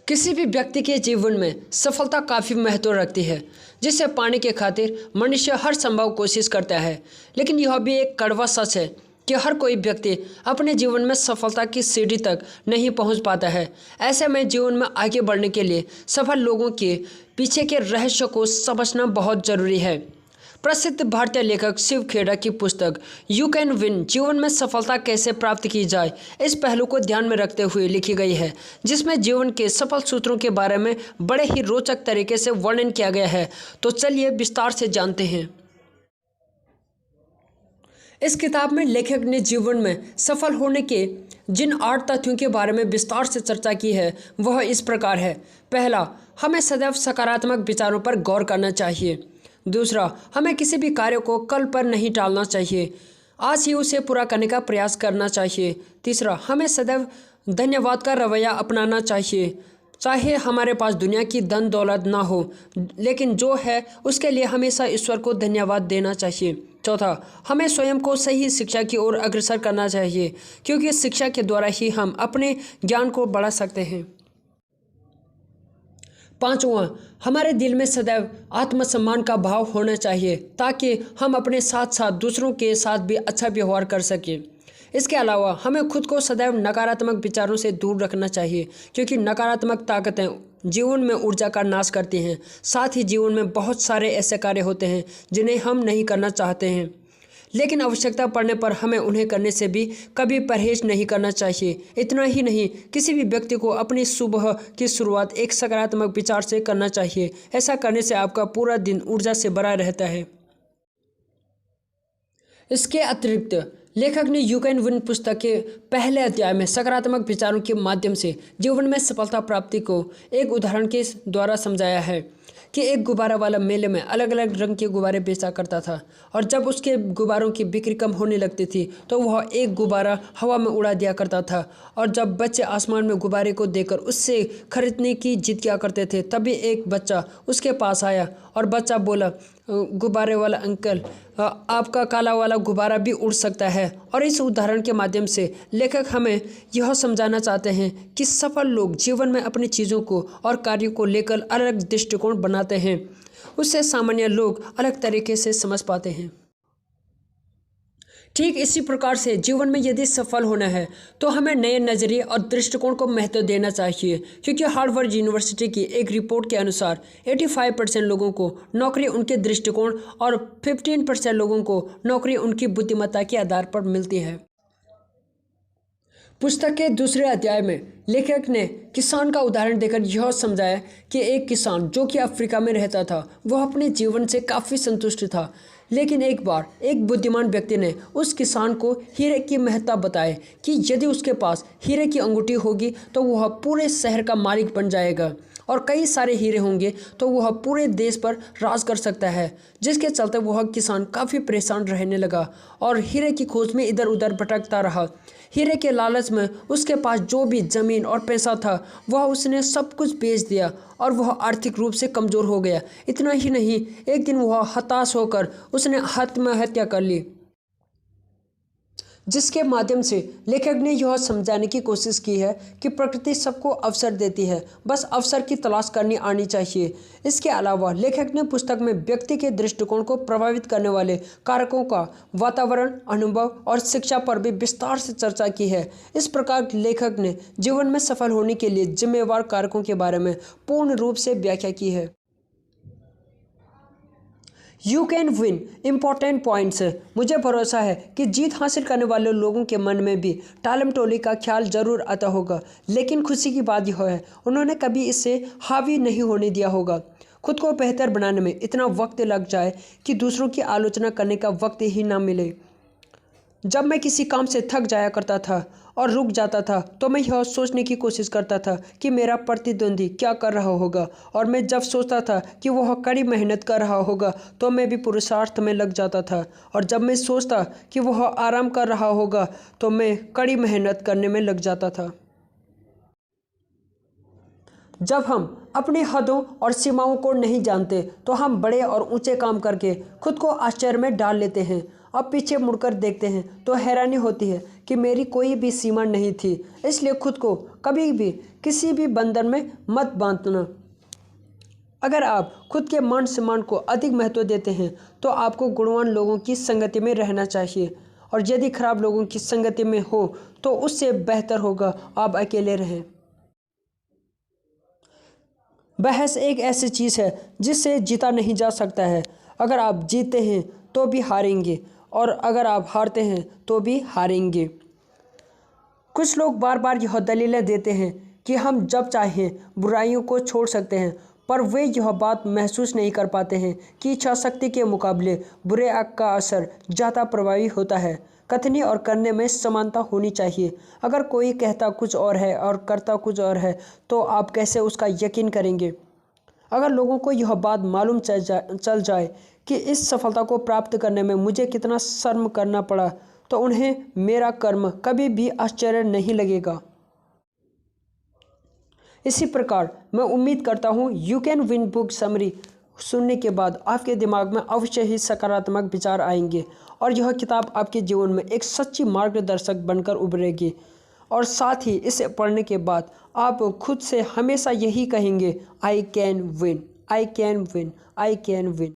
किसी भी व्यक्ति के जीवन में सफलता काफ़ी महत्व रखती है, जिसे पाने के खातिर मनुष्य हर संभव कोशिश करता है। लेकिन यह भी एक कड़वा सच है कि हर कोई व्यक्ति अपने जीवन में सफलता की सीढ़ी तक नहीं पहुंच पाता है। ऐसे में जीवन में आगे बढ़ने के लिए सफल लोगों के पीछे के रहस्य को समझना बहुत ज़रूरी है। प्रसिद्ध भारतीय लेखक शिव खेड़ा की पुस्तक यू कैन विन जीवन में सफलता कैसे प्राप्त की जाए इस पहलू को ध्यान में रखते हुए लिखी गई है, जिसमें जीवन के सफल सूत्रों के बारे में बड़े ही रोचक तरीके से वर्णन किया गया है। तो चलिए विस्तार से जानते हैं। इस किताब में लेखक ने जीवन में सफल होने के जिन 8 तथ्यों के बारे में विस्तार से चर्चा की है वह इस प्रकार है। पहला, हमें सदैव सकारात्मक विचारों पर गौर करना चाहिए। दूसरा, हमें किसी भी कार्य को कल पर नहीं टालना चाहिए, आज ही उसे पूरा करने का प्रयास करना चाहिए। तीसरा, हमें सदैव धन्यवाद का रवैया अपनाना चाहिए, चाहे हमारे पास दुनिया की धन दौलत ना हो, लेकिन जो है उसके लिए हमेशा ईश्वर को धन्यवाद देना चाहिए। चौथा, हमें स्वयं को सही शिक्षा की ओर अग्रसर करना चाहिए, क्योंकि शिक्षा के द्वारा ही हम अपने ज्ञान को बढ़ा सकते हैं। पांचवा, हमारे दिल में सदैव आत्मसम्मान का भाव होना चाहिए, ताकि हम अपने साथ साथ दूसरों के साथ भी अच्छा व्यवहार कर सकें। इसके अलावा हमें खुद को सदैव नकारात्मक विचारों से दूर रखना चाहिए, क्योंकि नकारात्मक ताकतें जीवन में ऊर्जा का नाश करती हैं। साथ ही जीवन में बहुत सारे ऐसे कार्य होते हैं जिन्हें हम नहीं करना चाहते हैं, लेकिन आवश्यकता पड़ने पर हमें उन्हें करने से भी कभी परहेज नहीं करना चाहिए। इतना ही नहीं, किसी भी व्यक्ति को अपनी सुबह की शुरुआत एक सकारात्मक विचार से करना चाहिए। ऐसा करने से आपका पूरा दिन ऊर्जा से भरा रहता है। इसके अतिरिक्त लेखक ने यू कैन विन पुस्तक के पहले अध्याय में सकारात्मक विचारों के माध्यम से जीवन में सफलता प्राप्ति को एक उदाहरण के द्वारा समझाया है कि एक गुब्बारा वाला मेले में अलग अलग रंग के गुब्बारे बेचा करता था, और जब उसके गुब्बारों की बिक्री कम होने लगती थी तो वह एक गुब्बारा हवा में उड़ा दिया करता था। और जब बच्चे आसमान में गुब्बारे को देखकर उससे खरीदने की जिद किया करते थे, तभी एक बच्चा उसके पास आया और बच्चा बोला, गुब्बारे वाला अंकल, आपका काला वाला गुब्बारा भी उड़ सकता है। और इस उदाहरण के माध्यम से लेखक हमें यह समझाना चाहते हैं कि सफल लोग जीवन में अपनी चीज़ों को और कार्यों को लेकर अलग दृष्टिकोण बनाते हैं, उससे सामान्य लोग अलग तरीके से समझ पाते हैं। ठीक इसी प्रकार से जीवन में यदि सफल होना है तो हमें नए नज़रिए और दृष्टिकोण को महत्व देना चाहिए, क्योंकि हार्वर्ड यूनिवर्सिटी की एक रिपोर्ट के अनुसार 85% लोगों को नौकरी उनके दृष्टिकोण और 15% लोगों को नौकरी उनकी बुद्धिमत्ता के आधार पर मिलती है। पुस्तक के दूसरे अध्याय में लेखक ने किसान का उदाहरण देकर यह समझाया कि एक किसान जो कि अफ्रीका में रहता था, वह अपने जीवन से काफ़ी संतुष्ट था। लेकिन एक बार एक बुद्धिमान व्यक्ति ने उस किसान को हीरे की महत्ता बताई कि यदि उसके पास हीरे की अंगूठी होगी तो वह पूरे शहर का मालिक बन जाएगा, और कई सारे हीरे होंगे तो वह पूरे देश पर राज कर सकता है। जिसके चलते वह किसान काफ़ी परेशान रहने लगा और हीरे की खोज में इधर उधर भटकता रहा। हीरे के लालच में उसके पास जो भी ज़मीन और पैसा था वह उसने सब कुछ बेच दिया और वह आर्थिक रूप से कमज़ोर हो गया। इतना ही नहीं, एक दिन वह हताश होकर उसने आत्महत्या कर ली, जिसके माध्यम से लेखक ने यह समझाने की कोशिश की है कि प्रकृति सबको अवसर देती है, बस अवसर की तलाश करनी आनी चाहिए। इसके अलावा लेखक ने पुस्तक में व्यक्ति के दृष्टिकोण को प्रभावित करने वाले कारकों का वातावरण, अनुभव और शिक्षा पर भी विस्तार से चर्चा की है। इस प्रकार लेखक ने जीवन में सफल होने के लिए जिम्मेवार कारकों के बारे में पूर्ण रूप से व्याख्या की है। You can win important points है। मुझे भरोसा है कि जीत हासिल करने वाले लोगों के मन में भी टालम टोली का ख्याल जरूर आता होगा, लेकिन खुशी की बात यह है उन्होंने कभी इससे हावी नहीं होने दिया होगा। खुद को बेहतर बनाने में इतना वक्त लग जाए कि दूसरों की आलोचना करने का वक्त ही ना मिले। जब मैं किसी काम से थक जाया करता था और रुक जाता था तो मैं यह सोचने की कोशिश करता था कि मेरा प्रतिद्वंदी क्या कर रहा होगा, और मैं जब सोचता था कि वह कड़ी मेहनत कर रहा होगा तो मैं भी पुरुषार्थ में लग जाता था, और जब मैं सोचता कि वह आराम कर रहा होगा तो मैं कड़ी मेहनत करने में लग जाता था। जब हम अपनी हदों और सीमाओं को नहीं जानते तो हम बड़े और ऊंचे काम करके खुद को आश्चर्य में डाल लेते हैं अब पीछे मुड़कर देखते हैं तो हैरानी होती है कि मेरी कोई भी सीमा नहीं थी। इसलिए खुद को कभी भी किसी भी बंधन में मत बांधना। अगर आप खुद के मान सम्मान को अधिक महत्व देते हैं तो आपको गुणवान लोगों की संगति में रहना चाहिए, और यदि खराब लोगों की संगति में हो तो उससे बेहतर होगा आप अकेले रहें। बहस एक ऐसी चीज़ है जिससे जीता नहीं जा सकता है। अगर आप जीतते हैं तो भी हारेंगे, और अगर आप हारते हैं तो भी हारेंगे। कुछ लोग बार बार यह दलीलें देते हैं कि हम जब चाहें बुराइयों को छोड़ सकते हैं, पर वे यह बात महसूस नहीं कर पाते हैं कि इच्छा शक्ति के मुकाबले बुरे अक्ल का असर ज़्यादा प्रभावी होता है। कथनी और करने में समानता होनी चाहिए। अगर कोई कहता कुछ और है और करता कुछ और है तो आप कैसे उसका यकीन करेंगे? अगर लोगों को यह बात मालूम चल जाए कि इस सफलता को प्राप्त करने में मुझे कितना शर्म करना पड़ा, तो उन्हें मेरा कर्म कभी भी आश्चर्य नहीं लगेगा। इसी प्रकार मैं उम्मीद करता हूँ you can win book summary सुनने के बाद आपके दिमाग में अवश्य ही सकारात्मक विचार आएंगे, और यह किताब आपके जीवन में एक सच्ची मार्गदर्शक बनकर उभरेगी। और साथ ही इसे पढ़ने के बाद आप खुद से हमेशा यही कहेंगे, I can win, I can win, I can win.